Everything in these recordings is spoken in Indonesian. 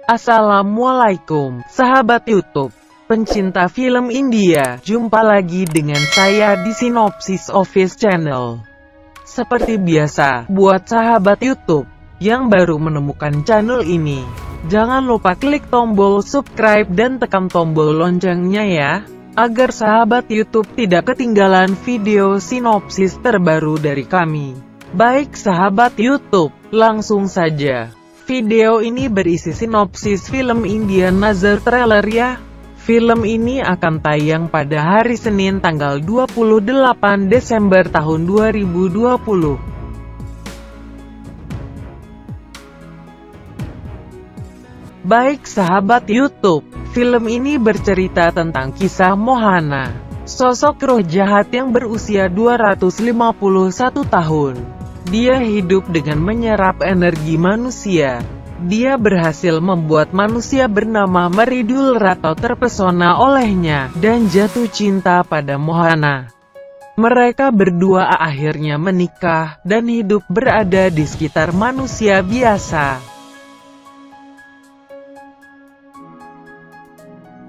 Assalamualaikum, sahabat YouTube, pencinta film India. Jumpa lagi dengan saya di Sinopsis Office Channel. Seperti biasa, buat sahabat YouTube yang baru menemukan channel ini, jangan lupa klik tombol subscribe dan tekan tombol loncengnya ya, agar sahabat YouTube tidak ketinggalan video sinopsis terbaru dari kami. Baik sahabat YouTube, langsung saja. Video ini berisi sinopsis film India Nazar trailer ya. Film ini akan tayang pada hari Senin tanggal 28 Desember tahun 2020. Baik sahabat YouTube, film ini bercerita tentang kisah Mohana, sosok roh jahat yang berusia 251 tahun. Dia hidup dengan menyerap energi manusia. Dia berhasil membuat manusia bernama Meridul Rato terpesona olehnya, dan jatuh cinta pada Mohana. Mereka berdua akhirnya menikah, dan hidup berada di sekitar manusia biasa.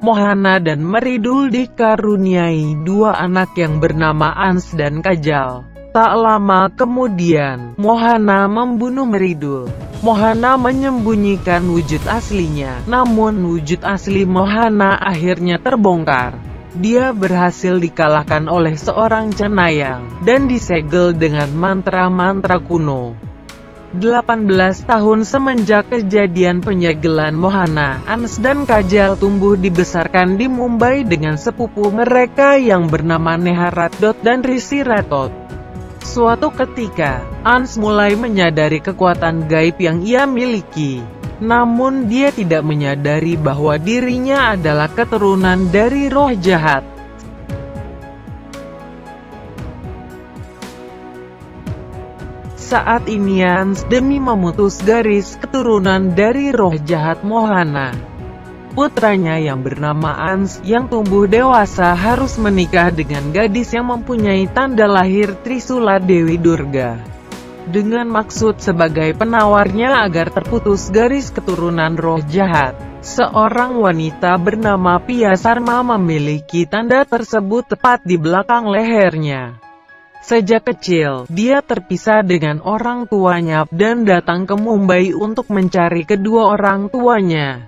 Mohana dan Meridul dikaruniai dua anak yang bernama Ans dan Kajal. Tak lama kemudian, Mohana membunuh Meridul. Mohana menyembunyikan wujud aslinya, namun wujud asli Mohana akhirnya terbongkar. Dia berhasil dikalahkan oleh seorang cenayang, dan disegel dengan mantra-mantra kuno. 18 tahun semenjak kejadian penyegelan Mohana, Ans dan Kajal tumbuh dibesarkan di Mumbai dengan sepupu mereka yang bernama Neha Ratot dan Rishi Ratot. Suatu ketika, Ans mulai menyadari kekuatan gaib yang ia miliki. Namun dia tidak menyadari bahwa dirinya adalah keturunan dari roh jahat. Saat ini Ans demi memutus garis keturunan dari roh jahat Mohana. Putranya yang bernama Ans yang tumbuh dewasa harus menikah dengan gadis yang mempunyai tanda lahir Trisula Dewi Durga. Dengan maksud sebagai penawarnya agar terputus garis keturunan roh jahat, seorang wanita bernama Pia Sarma memiliki tanda tersebut tepat di belakang lehernya. Sejak kecil, dia terpisah dengan orang tuanya dan datang ke Mumbai untuk mencari kedua orang tuanya.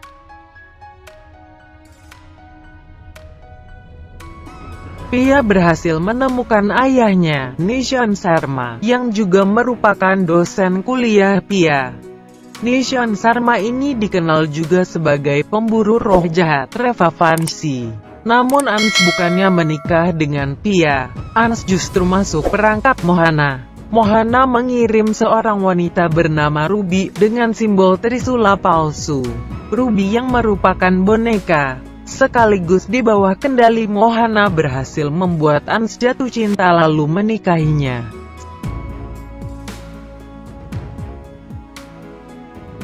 Pia berhasil menemukan ayahnya, Nishant Sharma, yang juga merupakan dosen kuliah Pia. Nishant Sharma ini dikenal juga sebagai pemburu roh jahat Revavanshi. Namun Ans bukannya menikah dengan Pia, Ans justru masuk perangkap Mohana. Mohana mengirim seorang wanita bernama Ruby dengan simbol Trisula palsu. Ruby yang merupakan boneka, sekaligus di bawah kendali Mohana berhasil membuat Ans jatuh cinta lalu menikahinya.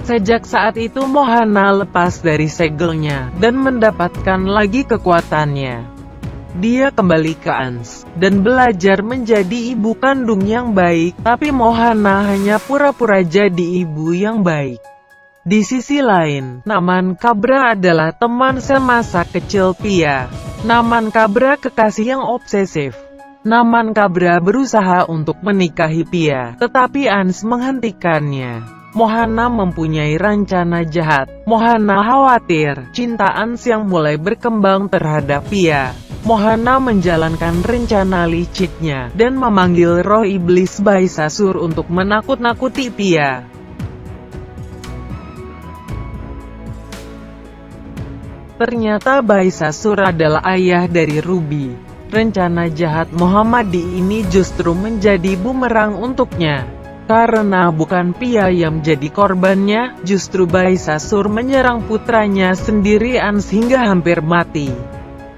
Sejak saat itu Mohana lepas dari segelnya, dan mendapatkan lagi kekuatannya. Dia kembali ke Ans, dan belajar menjadi ibu kandung yang baik, tapi Mohana hanya pura-pura jadi ibu yang baik. Di sisi lain, Naman Kabra adalah teman semasa kecil Pia. Naman Kabra kekasih yang obsesif. Naman Kabra berusaha untuk menikahi Pia, tetapi Ans menghentikannya. Mohana mempunyai rencana jahat. Mohana khawatir cinta Ans yang mulai berkembang terhadap Pia. Mohana menjalankan rencana liciknya, dan memanggil roh iblis Baisasur untuk menakut-nakuti Pia. Ternyata Baisasur adalah ayah dari Ruby. Rencana jahat Mohammadi ini justru menjadi bumerang untuknya. Karena bukan Pia yang menjadi korbannya, justru Baisasur menyerang putranya sendiri Ans hingga hampir mati.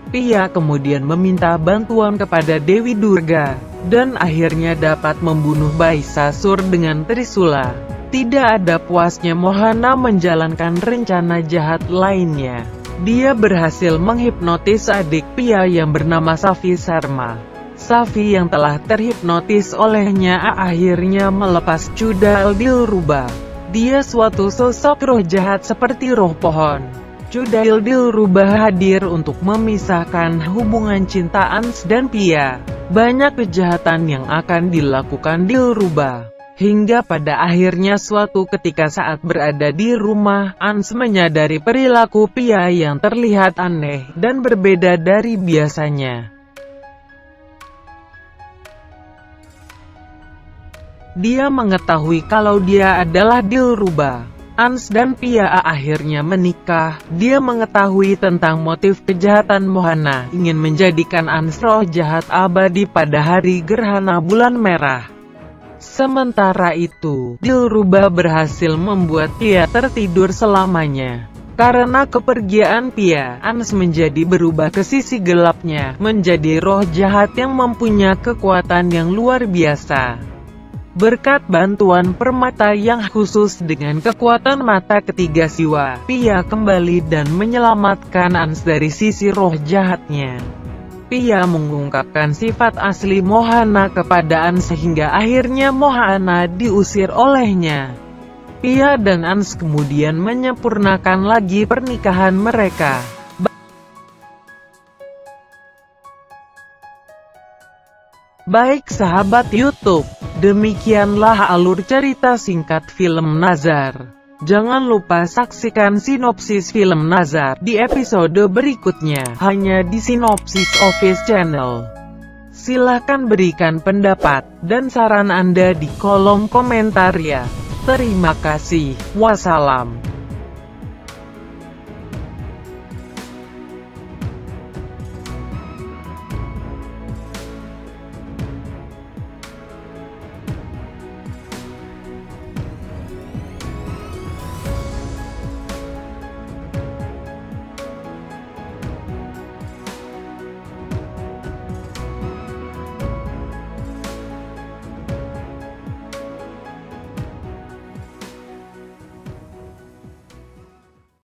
Pia kemudian meminta bantuan kepada Dewi Durga, dan akhirnya dapat membunuh Baisasur dengan Trisula. Tidak ada puasnya Mohana menjalankan rencana jahat lainnya. Dia berhasil menghipnotis adik Pia yang bernama Safi Sharma. Safi yang telah terhipnotis olehnya akhirnya melepas Cudal Dilruba. Dia suatu sosok roh jahat seperti roh pohon. Cudail Dilrubah hadir untuk memisahkan hubungan cinta Ans dan Pia. Banyak kejahatan yang akan dilakukan Dilrubah. Hingga pada akhirnya suatu ketika saat berada di rumah, Ans menyadari perilaku Pia yang terlihat aneh dan berbeda dari biasanya. Dia mengetahui kalau dia adalah Dilrubah. Ans dan Pia akhirnya menikah. Dia mengetahui tentang motif kejahatan Mohana, ingin menjadikan Ans roh jahat abadi pada hari gerhana bulan merah. Sementara itu, Dilrubah berhasil membuat Pia tertidur selamanya. Karena kepergian Pia, Ans menjadi berubah ke sisi gelapnya, menjadi roh jahat yang mempunyai kekuatan yang luar biasa. Berkat bantuan permata yang khusus dengan kekuatan mata ketiga siwa, Pia kembali dan menyelamatkan Ans dari sisi roh jahatnya. Pia mengungkapkan sifat asli Mohana kepada Ans sehingga akhirnya Mohana diusir olehnya. Pia dan Ans kemudian menyempurnakan lagi pernikahan mereka. Baik sahabat YouTube, demikianlah alur cerita singkat film Nazar. Jangan lupa saksikan sinopsis film Nazar di episode berikutnya, hanya di Sinopsis Office Channel. Silahkan berikan pendapat dan saran Anda di kolom komentar ya. Terima kasih. Wassalam.